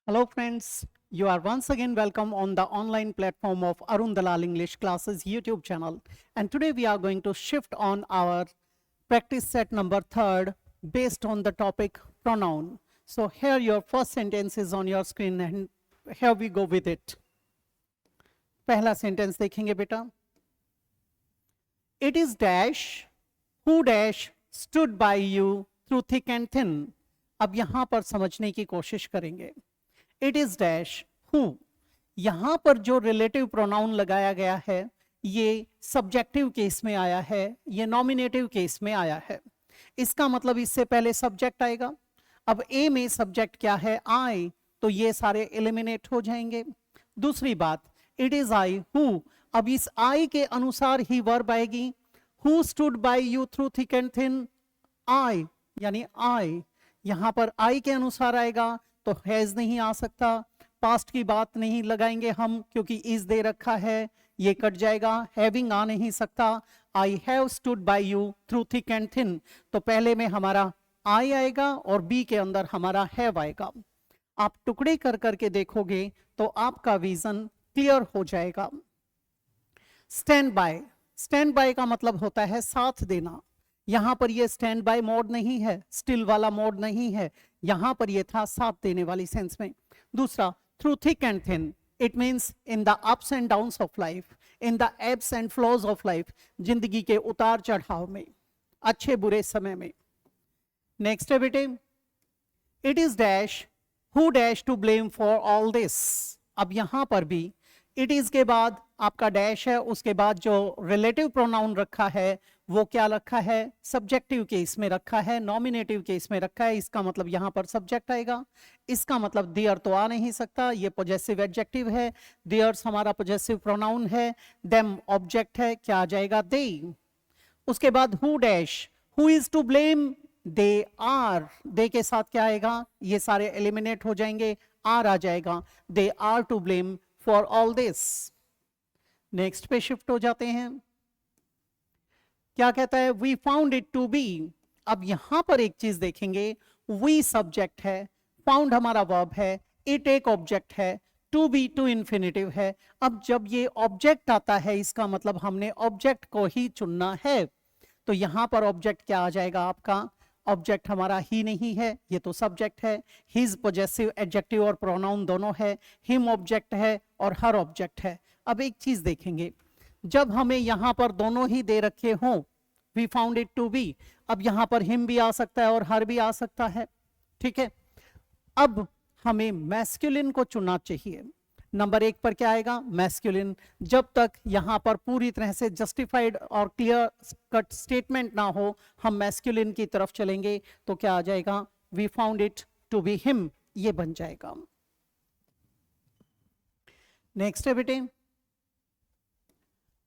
Hello friends, you are once again welcome on the online platform of Arun Dalal English Classes YouTube channel, and today we are going to shift on our practice set number 3rd based on the topic pronoun. So here your first sentence is on your screen and here we go with it. पहला sentence देखेंगे बेटा. It is dash who dash stood by you through thick and thin. अब यहां पर समझने की कोशिश करेंगे. It is dash who. यहां पर जो रिलेटिव प्रोनाउन लगाया गया है ये सब्जेक्टिव केस में आया है, ये नॉमिनेटिव केस में आया है. इसका मतलब इससे पहले सब्जेक्ट आएगा. अब ए में सब्जेक्ट क्या है? आई. तो ये सारे एलिमिनेट हो जाएंगे. दूसरी बात, इट इज आई हु. अब इस आई के अनुसार ही वर्ब आएगी. Who stood by you through thick and thin? I, यानी आई. यहां पर आई के अनुसार आएगा तो हैज नहीं आ सकता. पास्ट की बात नहीं लगाएंगे हम क्योंकि इज दे रखा है, ये कट जाएगा. हैविंग आ नहीं सकता. I have stood by you through thick and thin. तो पहले में हमारा आई आएगा और बी के अंदर हमारा हैव आएगा. आप टुकड़े कर करके देखोगे तो आपका विजन क्लियर हो जाएगा. Stand by. स्टैंड बाय का मतलब होता है साथ देना. यहां पर ये स्टैंड बाय मोड नहीं है, स्टिल वाला मोड नहीं है. यहां पर ये था साथ देने वाली सेंस में. दूसरा, through thick and thin. It means in the ups and downs of life, in the abs and flows of life. जिंदगी के उतार चढ़ाव में, अच्छे बुरे समय में. नेक्स्ट है बेटे, it is dash who dash to blame for all this. अब यहां पर भी इट इज के बाद आपका डैश है, उसके बाद जो रिलेटिव प्रोनाउन रखा है वो क्या रखा है? सब्जेक्टिव केस में रखा है, नॉमिनेटिव केस में रखा है. इसका मतलब यहां पर सब्जेक्ट आएगा. इसका मतलब देयर तो आ नहीं सकता, ये पॉजेसिव एडजेक्टिव है. देयर्स हमारा पॉजेसिव प्रोनाउन है, देम ऑब्जेक्ट है. क्या आ जाएगा? दे. उसके बाद who dash, who is to blame? They are. They के साथ क्या आएगा? ये सारे एलिमिनेट हो जाएंगे, आर आ जाएगा. They are to blame for all this. Next पे शिफ्ट हो जाते हैं. क्या कहता है? We found it to be. अब यहां पर एक चीज देखेंगे, वी सब्जेक्ट है, फाउंड हमारा वर्ब है, इट एक ऑब्जेक्ट है, टू बी टू इन्फिनेटिव है. अब जब ये ऑब्जेक्ट आता है इसका मतलब हमने ऑब्जेक्ट को ही चुनना है. तो यहां पर ऑब्जेक्ट क्या आ जाएगा आपका? ऑब्जेक्ट हमारा ही नहीं है, ये तो सब्जेक्ट है. हिज पॉजेसिव एडजेक्टिव और प्रोनाउन दोनों है. हिम ऑब्जेक्ट है और हर ऑब्जेक्ट है. अब एक चीज देखेंगे, जब हमें यहां पर दोनों ही दे रखे हों, we found it to be. अब यहां पर हिम भी आ सकता है और हर भी आ सकता है. ठीक है. अब हमें मैस्कुलिन को चुनना चाहिए. नंबर 1 पर क्या आएगा? मैस्कुलिन. जब तक यहां पर पूरी तरह से जस्टिफाइड और क्लियर कट स्टेटमेंट ना हो हम मैस्कुलिन की तरफ चलेंगे. तो क्या आ जाएगा? We found it to be him, ये बन जाएगा. नेक्स्ट है बेटे,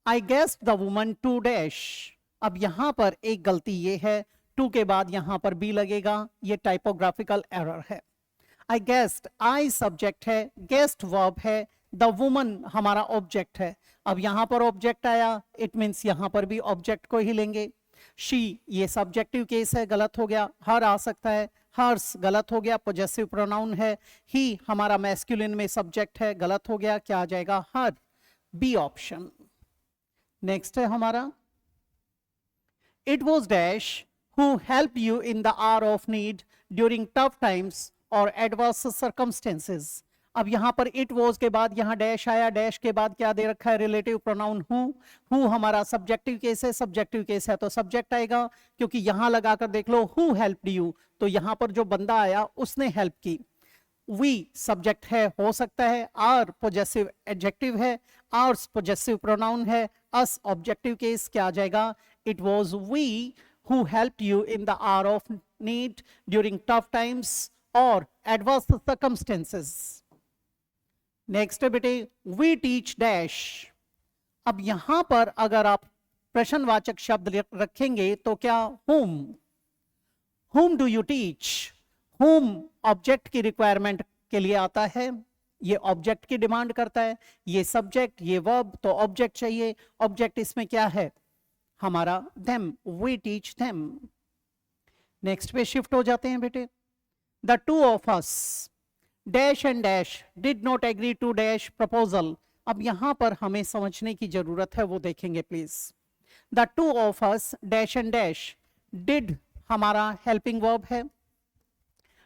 I guess the woman to dash. अब यहां पर एक गलती ये है, टू के बाद यहां पर बी लगेगा, ये टाइपोग्राफिकल एरर है. आई गेस्ट, आई सब्जेक्ट है, गेस्ट वर्ब है, द वुमन हमारा ऑब्जेक्ट है. अब यहां पर ऑब्जेक्ट आया, इट मींस यहां पर भी ऑब्जेक्ट को ही लेंगे. शी, ये सब्जेक्टिव केस है, गलत हो गया. हर आ सकता है, हर्स गलत हो गया, पॉजेसिव प्रोनाउन है. ही हमारा मैस्कुलिन में सब्जेक्ट है, गलत हो गया. क्या आ जाएगा? हर. B option. नेक्स्ट है हमारा, it was dash who help you in the hour of need during tough times और एडवर्स सर्कमस्टेंसेस. अब यहां पर इट वॉज के बाद यहां डैश आया, डैश के बाद क्या दे रखा है? Relative pronoun who. हु हमारा सब्जेक्टिव केस है, सब्जेक्टिव केस है तो सब्जेक्ट आएगा. क्योंकि यहां लगाकर देख लो, हु हेल्प्ड यू, तो यहां पर जो बंदा आया उसने हेल्प की. वी सब्जेक्ट है, हो सकता है. आर पॉजेसिव एडजेक्टिव है, आर्स पॉजेसिव प्रोनाउन है. Us objective case. क्या आ जाएगा? It was we who helped you in the hour of need during tough times और एडवर्स सर्कमस्टेंसेस. नेक्स्ट है बेटे, वी टीच डैश. अब यहां पर अगर आप प्रश्नवाचक शब्द रखेंगे तो क्या? whom. whom do you teach? whom object की रिक्वायरमेंट के लिए आता है, ये ऑब्जेक्ट की डिमांड करता है. ये सब्जेक्ट, ये वर्ब, तो ऑब्जेक्ट चाहिए. ऑब्जेक्ट इसमें क्या है? हमारा them. we teach them. Next पे शिफ्ट हो जाते हैं बेटे, the two of us. Dash and dash did not agree to dash proposal. अब यहां पर हमें समझने की जरूरत है, वो देखेंगे please. The two of us dash and dash, did हमारा हेल्पिंग वर्ब है,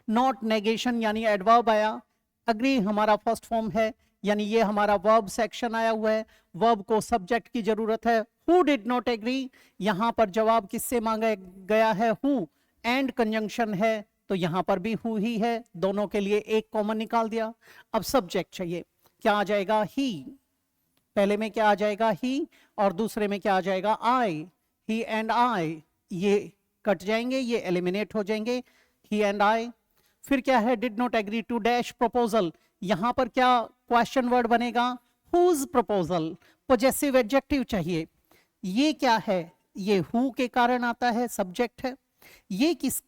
नॉट नेगेशन यानी एडवर्ब आया, अग्री हमारा फर्स्ट फॉर्म है यानी ये हमारा वर्ब सेक्शन आया हुआ है, वर्ब को सब्जेक्ट की जरूरत है। हु डिड नॉट एग्री, यहां पर जवाब किससे मांगा गया है, हु, एंड कंजंक्शन है तो यहां पर भी हु ही है, दोनों के लिए एक कॉमन निकाल दिया। अब सब्जेक्ट चाहिए, क्या आ जाएगा, ही, पहले में क्या आ जाएगा, ही, और दूसरे में क्या आ जाएगा, आई, ही एंड आई, ये कट जाएंगे, ये एलिमिनेट हो जाएंगे, ही एंड आई। फिर क्या है, did not agree to dash proposal, यहां पर क्या क्वेश्चन वर्ड बनेगा, हुज प्रपोजल, पॉजेसिव एडजेक्टिव चाहिए। ये क्या है, ये हु के कारण आता है, सब्जेक्ट है। ये किस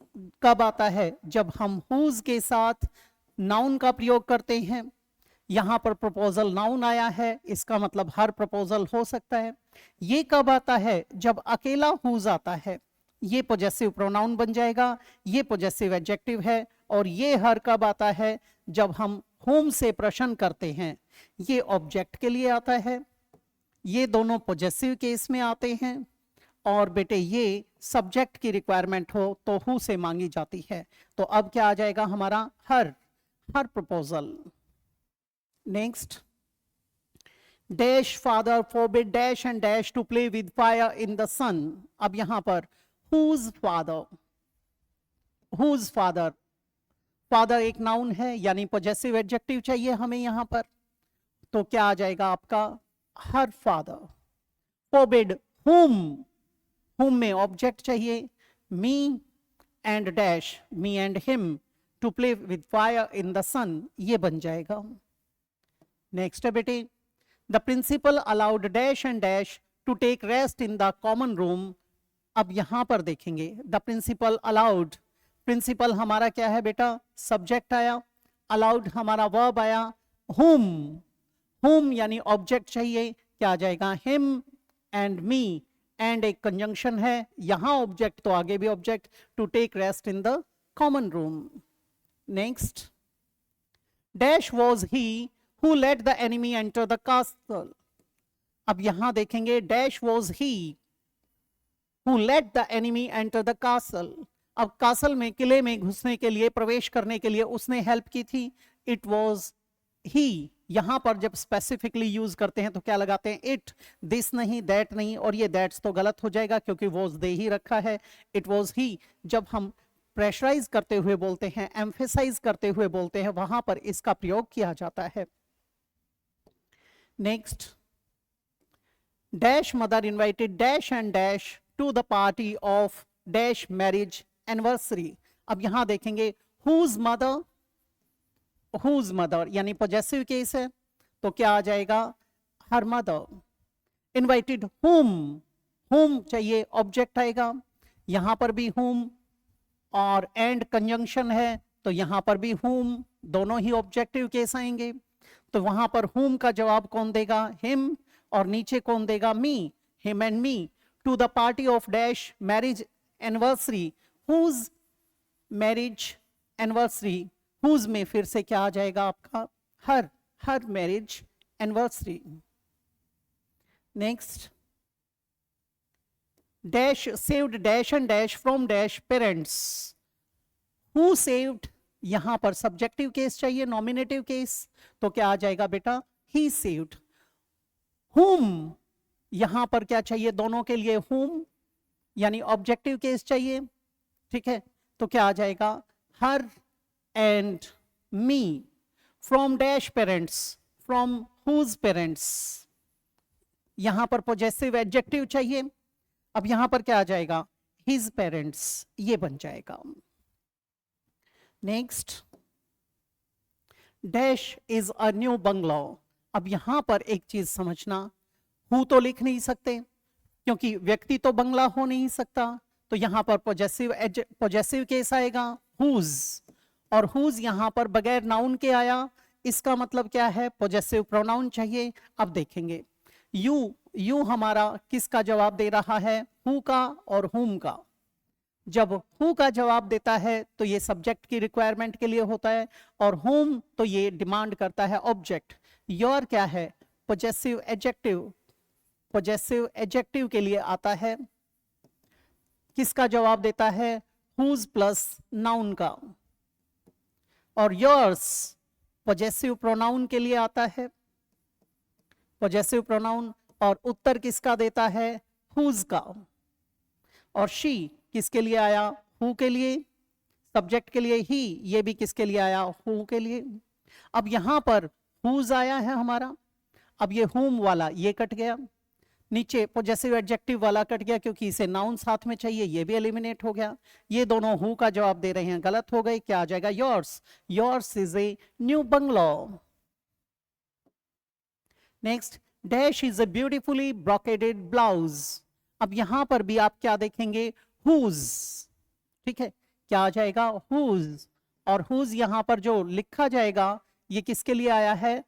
कब आता है, जब हम हुज के साथ नाउन का प्रयोग करते हैं। यहां पर प्रपोजल नाउन आया है, इसका मतलब हर प्रपोजल हो सकता है। ये कब आता है, जब अकेला हुज आता है, ये पॉजेसिव प्रोनाउन बन जाएगा, ये पॉजेसिव एडजेक्टिव है। और ये हर कब आता है, जब हम होम से प्रश्न करते हैं, ये ऑब्जेक्ट के लिए आता है। ये दोनों पॉजेसिव केस में आते हैं। और बेटे ये सब्जेक्ट की रिक्वायरमेंट हो तो हु से मांगी जाती है। तो अब क्या आ जाएगा हमारा, her proposal. Next, dash father forbid dash and dash to play with fire in the sun. अब यहां पर whose father, whose father, father एक नाउन है यानी पॉजेसिव एडजेक्टिव चाहिए हमें यहां पर, तो क्या आ जाएगा आपका, हर फादर। फोरबिड हुम, हुम में ऑब्जेक्ट चाहिए, me and dash, me and him, to play with fire in the sun, ये बन जाएगा। नेक्स्ट है बेटे, the principal allowed dash and dash to take rest in the common room. अब यहां पर देखेंगे, द प्रिंसिपल अलाउड, प्रिंसिपल हमारा क्या है बेटा, सब्जेक्ट आया, अलाउड हमारा वर्ब आया, हुम, हुम यानी ऑब्जेक्ट चाहिए, क्या आ जाएगा, हिम एंड मी, एंड एक कंजंक्शन है, यहां ऑब्जेक्ट तो आगे भी object, to take rest in the common room. Next, dash was he who let the enemy enter the castle. अब यहां देखेंगे, dash was he who let the enemy enter the castle. अब castle में, किले में घुसने के लिए, प्रवेश करने के लिए उसने हेल्प की थी, इट वॉज ही। यहां पर जब स्पेसिफिकली यूज करते हैं तो क्या लगाते हैं, इट, दिस नहीं, दैट नहीं, और ये दैट्स तो गलत हो जाएगा क्योंकि वॉज दे ही रखा है, इट वॉज ही। जब हम प्रेशराइज करते हुए बोलते हैं, एम्फेसाइज करते हुए बोलते हैं, वहां पर इसका प्रयोग किया जाता है। Next, dash mother invited dash and dash to the party of dash marriage anniversary. अब यहां देखेंगे, हुज मदर, हुज मदर यानी पॉजेसिव केस है, तो क्या आ जाएगा, हर मदर। इनवाइटेड हुम, हुम चाहिए, ऑब्जेक्ट आएगा, यहां पर भी हुम, और एंड कंजंक्शन है तो यहां पर भी हुम, दोनों ही ऑब्जेक्टिव केस आएंगे। तो वहां पर हुम का जवाब कौन देगा, हिम, और नीचे कौन देगा, me, him and me. To the party of dash marriage anniversary, whose marriage anniversary, whose में फिर से क्या आ जाएगा आपका, her marriage anniversary. Next, dash saved dash and dash from dash parents. Who saved, यहां पर सब्जेक्टिव केस चाहिए, नॉमिनेटिव केस, तो क्या आ जाएगा बेटा, ही सेव्ड। हुम, यहां पर क्या चाहिए, दोनों के लिए हुम यानी ऑब्जेक्टिव केस चाहिए, ठीक है, तो क्या आ जाएगा, her and me. From dash parents, from whose parents, यहां पर पॉजेसिव एडजेक्टिव चाहिए, अब यहां पर क्या आ जाएगा, हिज पेरेंट्स, ये बन जाएगा। Next, dash is a new bungalow. अब यहां पर एक चीज समझना, हु तो लिख नहीं सकते क्योंकि व्यक्ति तो बंगला हो नहीं सकता, तो यहां पर पॉजेसिव केस आएगा, हुज, और हुज यहां पर बगैर नाउन के आया, इसका मतलब क्या है, पॉजेसिव प्रोनाउन चाहिए। अब देखेंगे, यू, यू हमारा किसका जवाब दे रहा है, हु का और हुम का। जब हु का जवाब देता है तो ये सब्जेक्ट की रिक्वायरमेंट के लिए होता है, और होम तो ये डिमांड करता है ऑब्जेक्ट। योर क्या है? पोजेसिव एडजेक्टिव, पोजेसिव एडजेक्टिव के लिए आता है। किसका जवाब देता है? हुज प्लस नाउन का। और योर्स पोजेसिव प्रोनाउन के लिए आता है, पोजेसिव प्रोनाउन। और उत्तर किसका देता है? हुज का। और शी किसके लिए आया? हु के लिए, सब्जेक्ट के लिए ही। ये भी किसके लिए आया? हु के लिए। अब यहां पर हुज आया है हमारा, अब ये हुम वाला ये कट गया, नीचे पोजेसिव एडजेक्टिव वाला कट गया क्योंकि इसे नाउन साथ में चाहिए, ये भी एलिमिनेट हो गया। ये दोनों हु का जवाब दे रहे हैं, गलत हो गए। क्या आ जाएगा? Yours. Yours is a new bungalow. Next, dash is a beautifully brocaded blouse. अब यहां पर भी आप क्या देखेंगे? हुज। ठीक है, क्या आ जाएगा? हुज। और हुज यहां पर जो लिखा जाएगा ये किसके लिए आया है?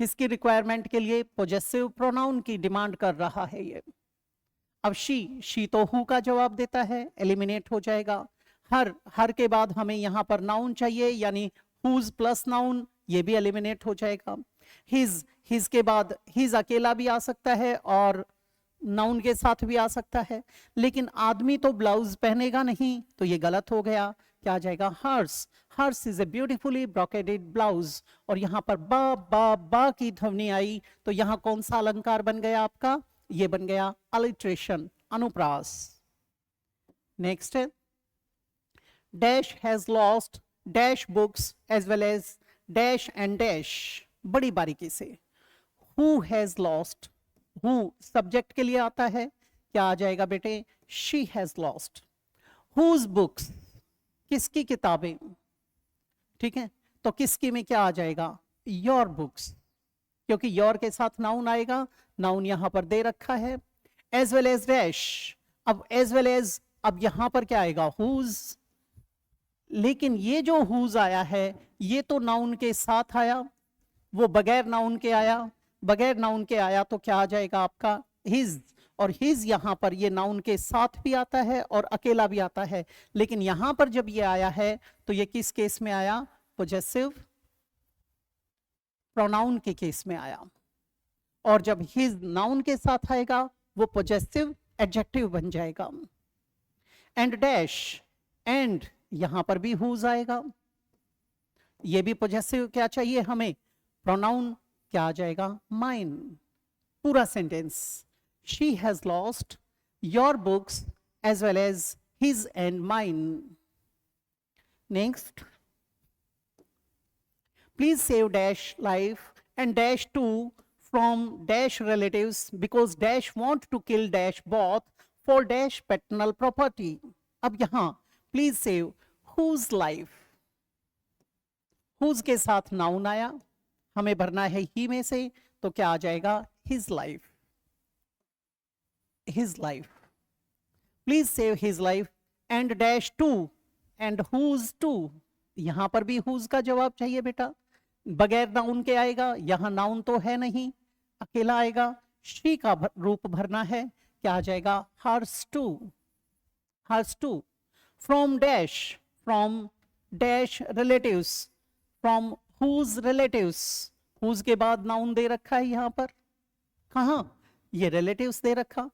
किसकी रिक्वायरमेंट के लिए? पोजेसिव प्रोनाउन की डिमांड कर रहा है ये। अब शी तो हु का जवाब देता है, एलिमिनेट हो जाएगा। हर के बाद हमें यहां पर नाउन चाहिए, यानी हुज प्लस नाउन, ये भी एलिमिनेट हो जाएगा। हिज के बाद हिज अकेला भी आ सकता है और नाउन के साथ भी आ सकता है, लेकिन आदमी तो ब्लाउज पहनेगा नहीं, तो ये गलत हो गया। क्या आ जाएगा? Hers. Hers is a beautifully brocaded blouse. और यहां पर बा की ध्वनि आई, तो यहां कौन सा अलंकार बन गया आपका? ये बन गया अलिट्रेशन, अनुप्रास। नेक्स्ट है, dash has lost dash books as well as dash and dash. बड़ी बारीकी से, who has lost, who subject के लिए आता है, क्या आ जाएगा बेटे? She has lost. Whose books, किसकी किताबें? ठीक है, तो किसकी में क्या आ जाएगा? योर बुक्स, क्योंकि योर के साथ नाउन आएगा, नाउन यहां पर दे रखा है। एज वेल एज डैश, अब एज वेल एज, अब यहां पर क्या आएगा? हुज। लेकिन ये जो हुज आया है ये तो नाउन के साथ आया, वो बगैर नाउन के आया। बगैर नाउन के आया तो क्या आ जाएगा आपका? हिज। और हिज यहां पर ये नाउन के साथ भी आता है और अकेला भी आता है, लेकिन यहां पर जब ये आया है तो ये किस केस में आया? पोजेसिव प्रोनाउन के केस में आया। और जब हिज नाउन के साथ आएगा वो पोजेसिव एडजेक्टिव बन जाएगा। एंड डैश, एंड यहां पर भी हुज आएगा, ये भी पोजेसिव क्या चाहिए हमें? प्रोनाउन। क्या आ जाएगा? माइन। पूरा sentence, she has lost your books as well as his and mine. Next, please save dash life and dash to from dash relatives because dash want to kill dash both for dash paternal property. अब यहां please save whose life, whose के साथ noun आया, हमें भरना है ही में से, तो क्या आ जाएगा? his life, his life. Please save his life and dash two and whose two, यहां पर भी whose का जवाब चाहिए बेटा, बगैर नाउन के आएगा, यहां नाउन तो है नहीं, अकेला आएगा। शी का रूप भरना है, क्या आ जाएगा? Hers too, hers too. From dash, from dash relatives, from whose relatives, whose के बाद नाउन दे रखा है यहां पर, कहां? ये रिलेटिव्स दे रखा।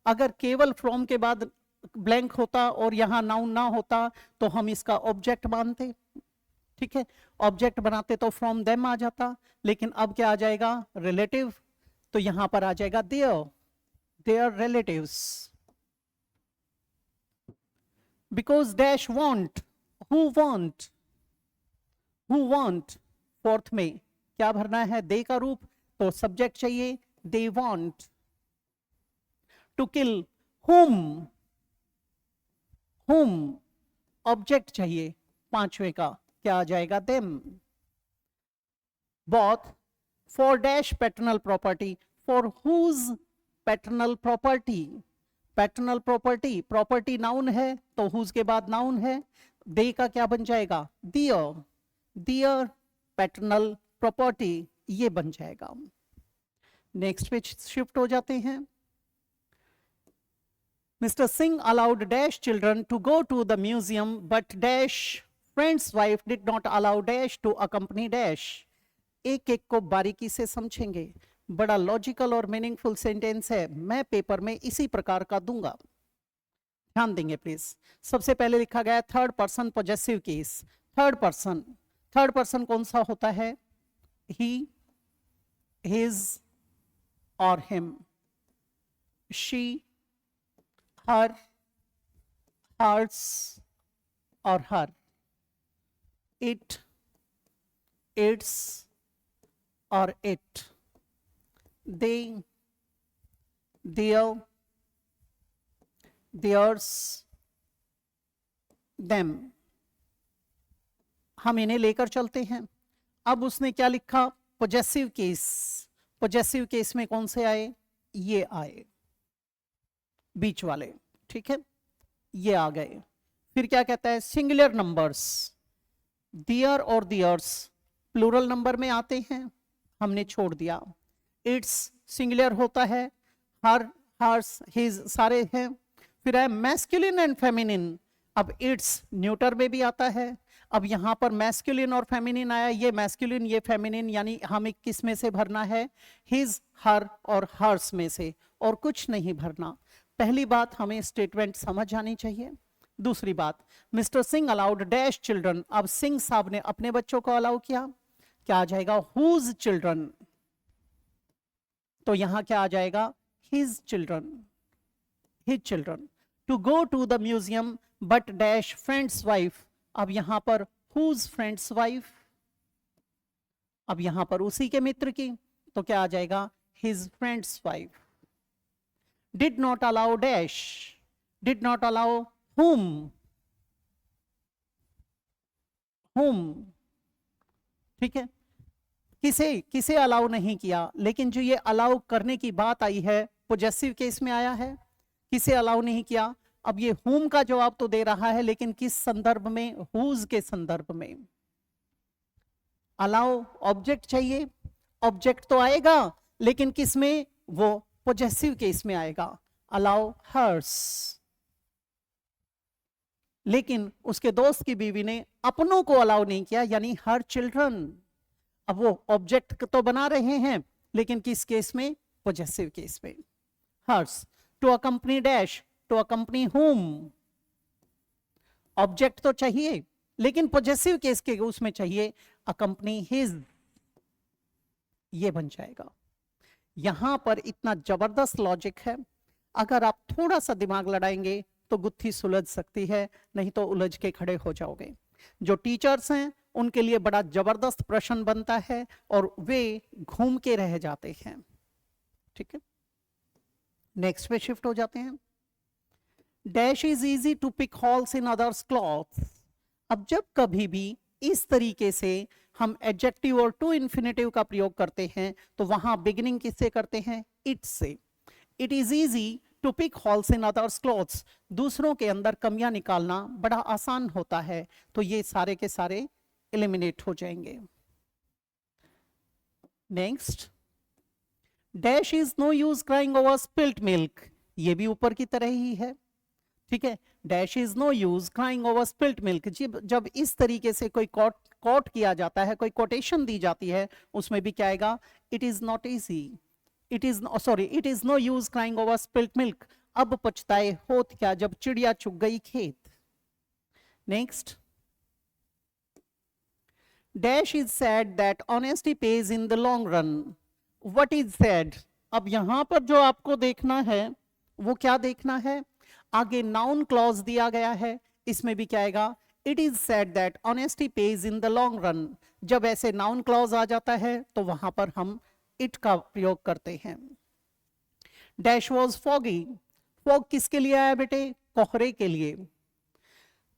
अगर केवल फ्रॉम के बाद ब्लैंक होता और यहां नाउन ना होता तो हम इसका ऑब्जेक्ट मानते, ठीक है, ऑब्जेक्ट बनाते तो फ्रॉम देम आ जाता, लेकिन अब क्या आ जाएगा? रिलेटिव, तो यहां पर आ जाएगा their, their relatives. Because dash want, who want, who want, fourth में क्या भरना है? दे का रूप, तो सब्जेक्ट चाहिए, दे वांट। टू किल हुम, हुम ऑब्जेक्ट चाहिए, पांचवे का क्या आ जाएगा? Them. Both for dash paternal property, for whose paternal property, paternal property, property noun है तो हुज के बाद नाउन है, दे का क्या बन जाएगा? दियर, दियर पैटर्नल प्रॉपर्टी, ये बन जाएगा। नेक्स्ट पेज शिफ्ट हो जाते हैं। Mr. Singh allowed dash children to go to the museum, but dash friend's wife did not allow dash to accompany dash. एक एक को बारीकी से समझेंगे, बड़ा लॉजिकल और मीनिंगफुल सेंटेंस है, मैं पेपर में इसी प्रकार का दूंगा, ध्यान देंगे प्लीज। सबसे पहले लिखा गया third person possessive case. Third person कौन सा होता है? ही, हिज और हिम, शी, हर, हर्स और हर, इट, इट्स और it, they, their, theirs, them। हम इन्हें लेकर चलते हैं। अब उसने क्या लिखा? Possessive case. पॉजेसिव केस में कौन से आए? ये आए, बीच वाले, ठीक है, ये आ गए। फिर क्या कहता है? सिंगुलर नंबर्स, देयर और देयर्स प्लूरल नंबर में आते हैं, हमने छोड़ दिया। इट्स सिंगुलर होता है, हर, हर्स, हिज सारे हैं। फिर है मैस्कुलिन एंड फेमिनिन। अब इट्स न्यूटर में भी आता है। अब यहां पर मैस्कुलिन और फेमिनिन आया, ये मैस्कुलिन ये फेमिनिन, यानी हमें किस में से भरना है? हिज, हर और हर्स में से, और कुछ नहीं भरना। पहली बात हमें स्टेटमेंट समझ आनी चाहिए। दूसरी बात, mister Singh allowed dash children. अब सिंह साहब ने अपने बच्चों को अलाउ किया, क्या आ जाएगा? Whose children. तो यहां क्या आ जाएगा? His children, his children. To go to the museum but dash friend's wife. अब यहां पर हुज फ्रेंड्स वाइफ, अब यहां पर उसी के मित्र की, तो क्या आ जाएगा? His friends wife. Did not allow dash, did not allow whom, whom, ठीक है, किसे किसे अलाउ नहीं किया। लेकिन जो ये अलाउ करने की बात आई है पॉजेसिव केस में आया है, किसे अलाउ नहीं किया। अब ये whom का जवाब तो दे रहा है, लेकिन किस संदर्भ में? whose के संदर्भ में। अलाउ ऑब्जेक्ट चाहिए, ऑब्जेक्ट तो आएगा, लेकिन किस में? वो पॉजेसिव केस में आएगा। Allow hers. लेकिन उसके दोस्त की बीवी ने अपनों को अलाउ नहीं किया, यानी हर चिल्ड्रन। अब वो ऑब्जेक्ट तो बना रहे हैं, लेकिन किस केस में? पॉजेसिव केस में। Hers. To accompany dash, to accompany whom. Object तो चाहिए, लेकिन पॉजेसिव केस के उसमें चाहिए अकम्पनी हिज, ये बन जाएगा। यहां पर इतना जबरदस्त लॉजिक है, अगर आप थोड़ा सा दिमाग लड़ाएंगे तो गुत्थी सुलझ सकती है, नहीं तो उलझ के खड़े हो जाओगे। जो टीचर्स हैं उनके लिए बड़ा जबरदस्त प्रश्न बनता है और वे घूम के रह जाते हैं, ठीक है। नेक्स्ट पे शिफ्ट हो जाते हैं। Dash is easy to pick holes in others cloth. अब जब कभी भी इस तरीके से हम एडजेक्टिव और टू इन्फिनेटिव का प्रयोग करते हैं, तो वहां बिगिनिंग किससे करते हैं? इट से। It is easy to pick holes in others clothes. दूसरों के अंदर कमियां निकालना बड़ा आसान होता है, तो ये सारे के सारे एलिमिनेट हो जाएंगे। Next, dash is no use crying over spilt milk. ये भी ऊपर की तरह ही है, ठीक है। Dash is no use crying over spilt milk. जब इस तरीके से कोई कोट किया जाता है, कोई कोटेशन दी जाती है, उसमें भी क्या आएगा? It is not easy, it is sorry it is no use crying over spilt milk. अब पछताए होत क्या जब चिड़िया चुग गई खेत। Next, dash is said that honesty pays in the long run. What is said? अब यहां पर जो आपको देखना है वो क्या देखना है? आगे नाउन क्लॉज दिया गया है, इसमें भी क्या आएगा? It is said that honesty pays in the long run. जब ऐसे नाउन क्लॉज आ जाता है तो वहां पर हम इट का प्रयोग करते हैं। Dash was foggy. फॉग किसके लिए आया बेटे? कोहरे के लिए।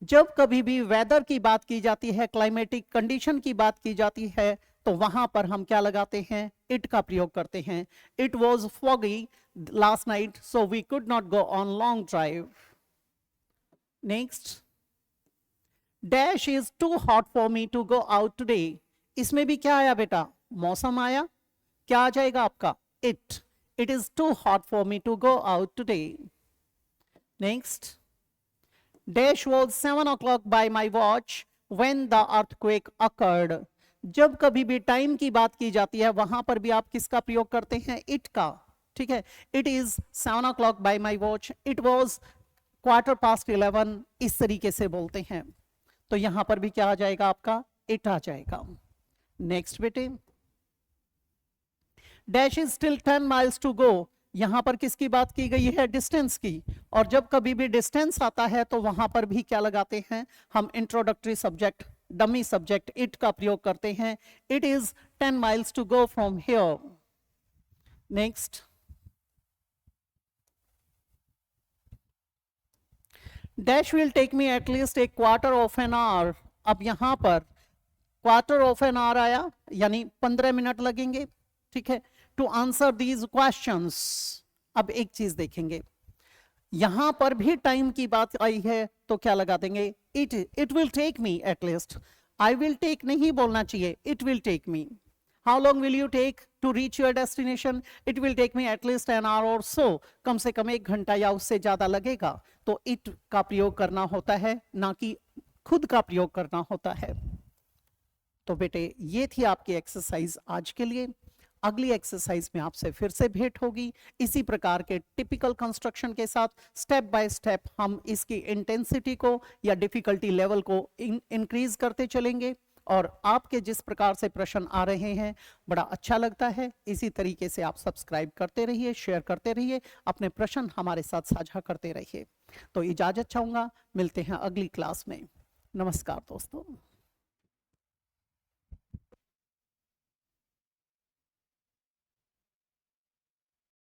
जब कभी भी वेदर की बात की जाती है, क्लाइमेटिक कंडीशन की बात की जाती है, तो वहां पर हम क्या लगाते हैं? इट का प्रयोग करते हैं। It was foggy last night so we could not go on long drive. Next, dash is too hot for me to go out today. इसमें भी क्या आया बेटा? मौसम आया। क्या आ जाएगा आपका? It. It is too hot for me to go out today. Next, dash was 7 o'clock by my watch when the earthquake occurred. जब कभी भी टाइम की बात की जाती है वहां पर भी आप किसका प्रयोग करते हैं? इट का, ठीक है। It is 7 o'clock by my watch, it was 11:15, इस तरीके से बोलते हैं। तो यहां पर भी क्या आ जाएगा आपका? इट आ जाएगा। नेक्स्ट बेटे, dash is still 10 miles to go. यहां पर किसकी बात की गई है? डिस्टेंस की। और जब कभी भी डिस्टेंस आता है तो वहां पर भी क्या लगाते हैं हम? Introductory subject, dummy subject it का प्रयोग करते हैं। It is 10 miles to go from here. Next, dash will take me at least a quarter of an hour. अब यहां पर क्वार्टर ऑफ एन आवर आया, यानी 15 मिनट लगेंगे, ठीक है, टू आंसर दीज क्वेश्चंस। अब एक चीज देखेंगे, यहां पर भी टाइम की बात आई है तो क्या लगा देंगे? It will take me at least. I will take नहीं बोलना चाहिए, it will take me. How long will you take to reach your destination? It will take me at least an hour और सो, कम से कम 1 घंटा या उससे ज्यादा लगेगा। तो इट का प्रयोग करना होता है, ना कि खुद का प्रयोग करना होता है। तो बेटे ये थी आपकी एक्सरसाइज आज के लिए। अगली एक्सरसाइज में आपसे फिर से भेंट होगी इसी प्रकार के टिपिकल कंस्ट्रक्शन के साथ। स्टेप बाय स्टेप हम इसकी इंटेंसिटी को या डिफिकल्टी लेवल को इंक्रीज करते चलेंगे। और आपके जिस प्रकार से प्रश्न आ रहे हैं बड़ा अच्छा लगता है। इसी तरीके से आप सब्सक्राइब करते रहिए, शेयर करते रहिए, अपने प्रश्न हमारे साथ साझा करते रहिए। तो इजाजत चाहूंगा, मिलते हैं अगली क्लास में। नमस्कार दोस्तों।